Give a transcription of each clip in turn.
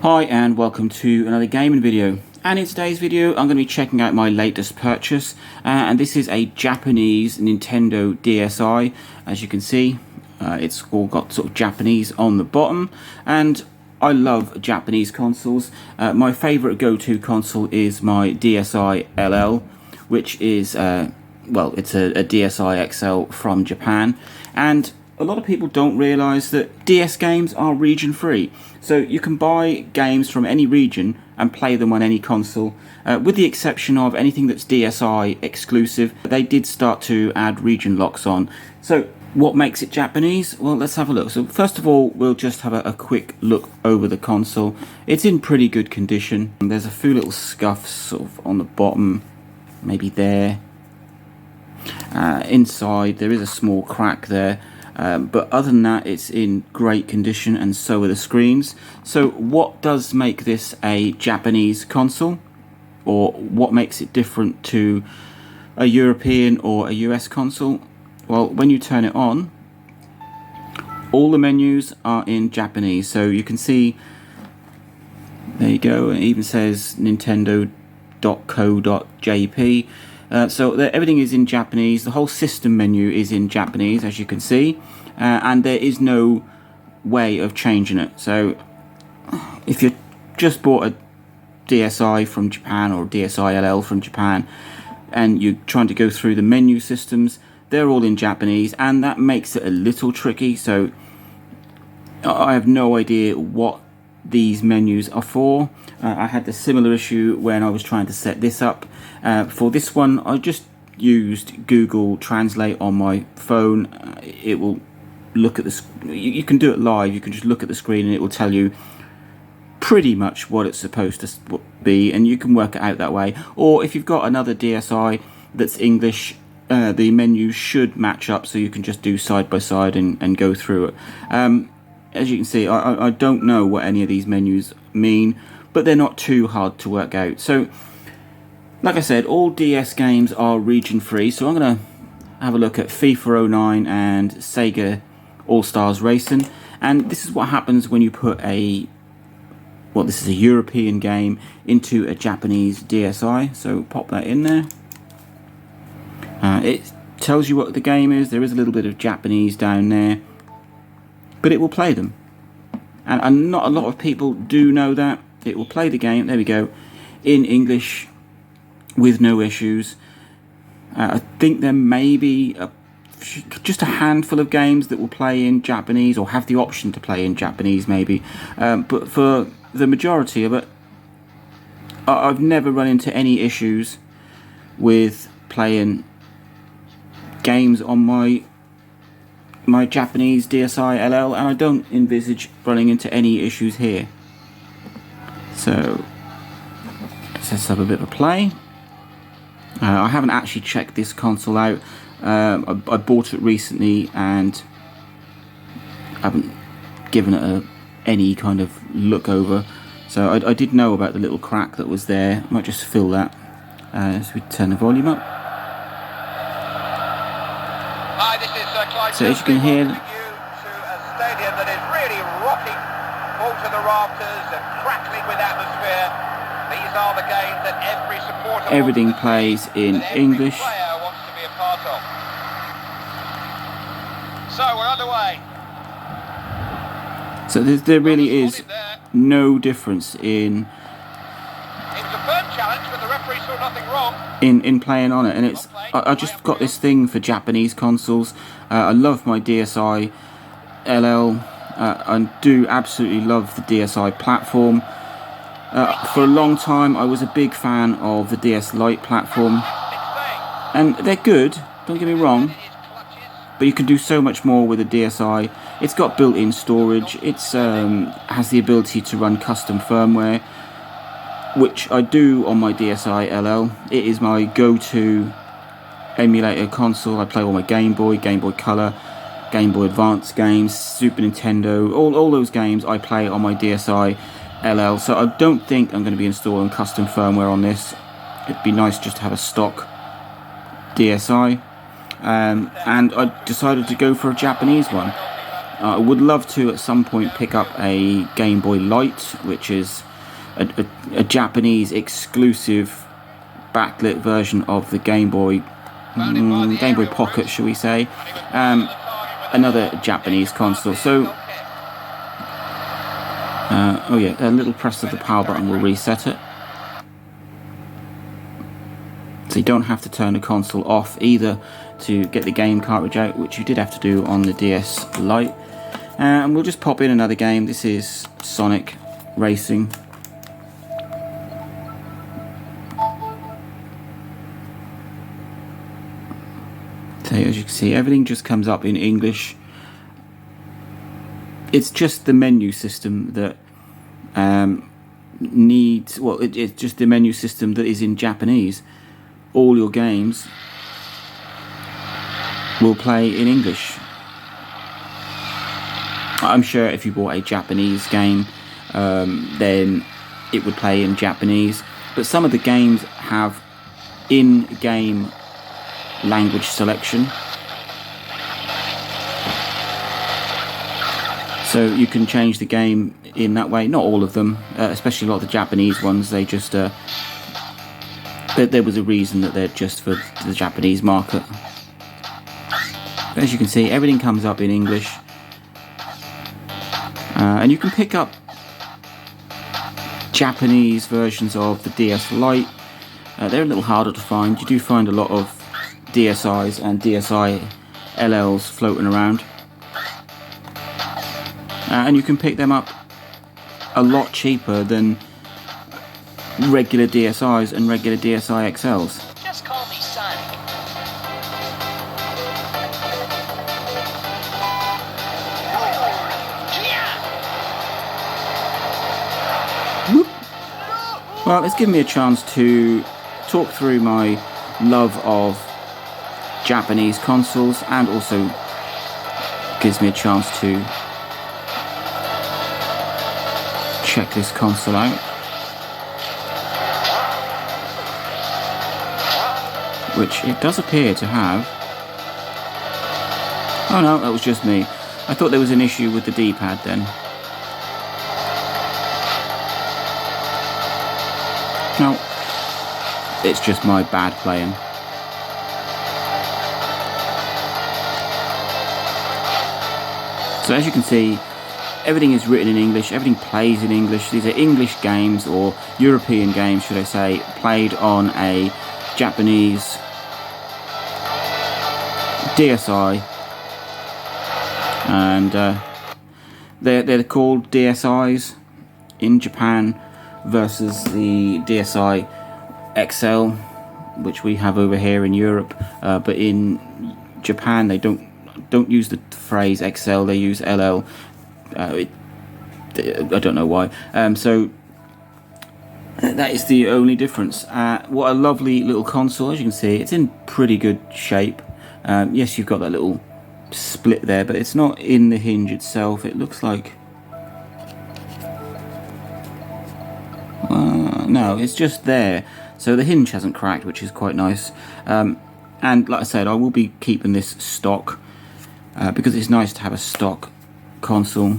Hi and welcome to another gaming video, and in today's video I'm going to be checking out my latest purchase, and this is a Japanese Nintendo DSi. As you can see, it's all got sort of Japanese on the bottom, and I love Japanese consoles. My favourite go-to console is my DSi LL, which is well, it's a DSi XL from Japan, and a lot of people don't realise that DS games are region free. So you can buy games from any region and play them on any console, with the exception of anything that's DSi exclusive. They did start to add region locks on. So what makes it Japanese? Well, let's have a look. So first of all, we'll just have a quick look over the console. It's in pretty good condition. There's a few little scuffs sort of on the bottom, maybe there. Inside there is a small crack there. But other than that, it's in great condition, and so are the screens. So what does make this a Japanese console, or what makes it different to a European or a US console? Well, when you turn it on, all the menus are in Japanese. So you can see, there you go, it even says nintendo.co.jp. So everything is in Japanese. The whole system menu is in Japanese, as you can see, and there is no way of changing it. So if you just bought a DSi from Japan or a DSi LL from Japan and you're trying to go through the menu systems, they're all in Japanese, and that makes it a little tricky. So I have no idea what these menus are for. I had a similar issue when I was trying to set this up. For this one, I just used Google Translate on my phone. It will look at the you can do it live. You can just look at the screen and it will tell you pretty much what it's supposed to be, and you can work it out that way. Or if you've got another DSi that's English, the menus should match up, so you can just do side by side and go through it. As you can see, I don't know what any of these menus mean, but they're not too hard to work out. So, like I said, all DS games are region free, so I'm going to have a look at FIFA 09 and Sega All-Stars Racing. And this is what happens when you put this is a European game into a Japanese DSi. So pop that in there. It tells you what the game is. There is a little bit of Japanese down there, but it will play them, and not a lot of people do know that. It will play the game, there we go, in English with no issues. I think there may be just a handful of games that will play in Japanese, or have the option to play in Japanese maybe, but for the majority of it, I've never run into any issues with playing games on my Japanese DSi LL, and I don't envisage running into any issues here. So let's have a bit of a play. I haven't actually checked this console out. I bought it recently and I haven't given it any kind of look over. So I did know about the little crack that was there. I might just fill that as we turn the volume up. Hi, this is So as you can hear, to a stadium that is really rocking, all to the rafters and crackling with atmosphere. These are the games that every supporter everything plays in English. Player wants to be a part of. So we're underway. So there really is no difference in It was a firm challenge, but the referee saw nothing wrong. in playing on it, and it's I just got this thing for Japanese consoles. I love my DSi LL. I do absolutely love the DSi platform. For a long time I was a big fan of the DS Lite platform, and they're good, don't get me wrong, but you can do so much more with a DSi. It's got built-in storage, it's has the ability to run custom firmware, which I do on my DSi LL. It is my go-to emulator console. I play all my Game Boy Color, Game Boy Advance games, Super Nintendo, all those games I play on my DSi LL. So I don't think I'm going to be installing custom firmware on this. It'd be nice just to have a stock DSi. And I decided to go for a Japanese one. I would love to at some point pick up a Game Boy Light, which is a Japanese exclusive backlit version of the Game Boy Pocket, shall we say, another Japanese console. So oh yeah, a little press of the power button will reset it. So you don't have to turn the console off either to get the game cartridge out, which you did have to do on the DS Lite. And we'll just pop in another game. This is Sonic Racing. So as you can see, everything just comes up in English. It's just the menu system that it's just the menu system that is in Japanese. All your games will play in English. I'm sure if you bought a Japanese game, then it would play in Japanese. But some of the games have in-game language selection. So you can change the game in that way. Not all of them, especially a lot of the Japanese ones. They just there was a reason that they're just for the Japanese market. As you can see, everything comes up in English, and you can pick up Japanese versions of the DS Lite. They're a little harder to find. You do find a lot of DSi's and DSi LLs floating around, and you can pick them up a lot cheaper than regular DSi's and regular DSi XLs. Just call me Sonic. Well, it's given me a chance to talk through my love of Japanese consoles, and also gives me a chance to check this console out, which it does appear to have. Oh no, that was just me. I thought there was an issue with the D-pad then. No, it's just my bad playing. So as you can see, everything is written in English, everything plays in English. These are English games, or European games should I say, played on a Japanese DSi, and they're called DSi's in Japan versus the DSi XL, which we have over here in Europe, but in Japan they don't use the phrase XL, they use LL. I don't know why. So that is the only difference. What a lovely little console. As you can see, it's in pretty good shape. Yes, you've got that little split there, but it's not in the hinge itself. It looks like no, it's just there. So the hinge hasn't cracked, which is quite nice. And like I said, I will be keeping this stock because it's nice to have a stock console.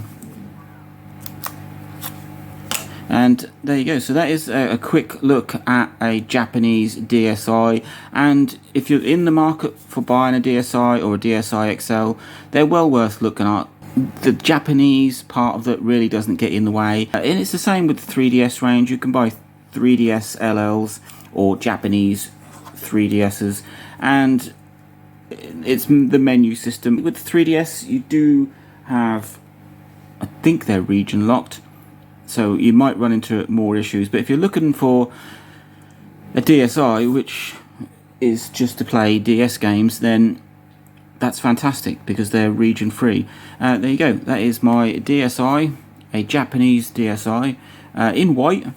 And there you go. So that is a quick look at a Japanese DSi, and if you're in the market for buying a DSi or a DSi XL, they're well worth looking at. The Japanese part of it really doesn't get in the way, and it's the same with the 3DS range. You can buy 3DS LLs or Japanese 3DSs, and it's the menu system. With the 3DS you do have, I think they're region locked, so you might run into more issues. But if you're looking for a DSi which is just to play DS games, then that's fantastic because they're region free. There you go. That is my DSi, a Japanese DSi in white.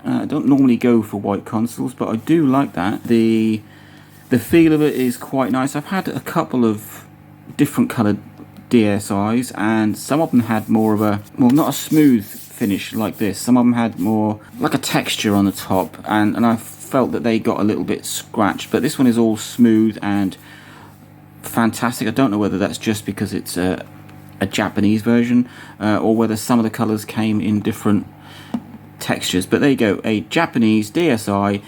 I don't normally go for white consoles, but I do like that. The feel of it is quite nice. I've had a couple of different coloured DSi's, and some of them had more of a, well, not a smooth finish like this. Some of them had more like a texture on the top, and I felt that they got a little bit scratched, but this one is all smooth and fantastic. I don't know whether that's just because it's a a Japanese version, or whether some of the colours came in different textures. But there you go, a Japanese DSi.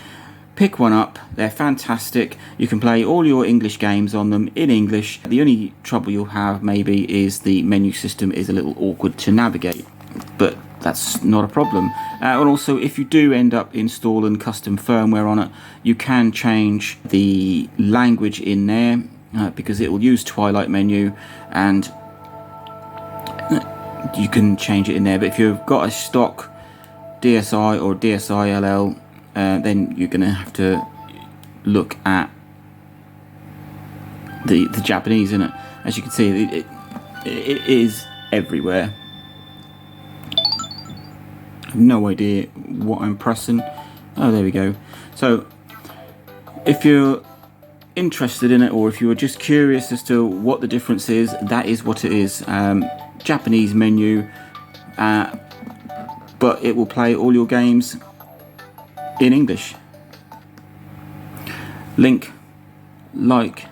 Pick one up, they're fantastic. You can play all your English games on them in English. The only trouble you'll have maybe is the menu system is a little awkward to navigate, but that's not a problem. And also, if you do end up installing custom firmware on it, you can change the language in there, because it will use Twilight menu, and you can change it in there. But if you've got a stock DSi or DSi LL, then you're going to have to look at the Japanese in it. As you can see, it is everywhere. I have no idea what I'm pressing. Oh, there we go. So if you're interested in it, or if you were just curious as to what the difference is, that is what it is. Japanese menu, but it will play all your games in English. Link, like,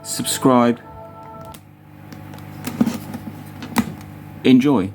subscribe, enjoy.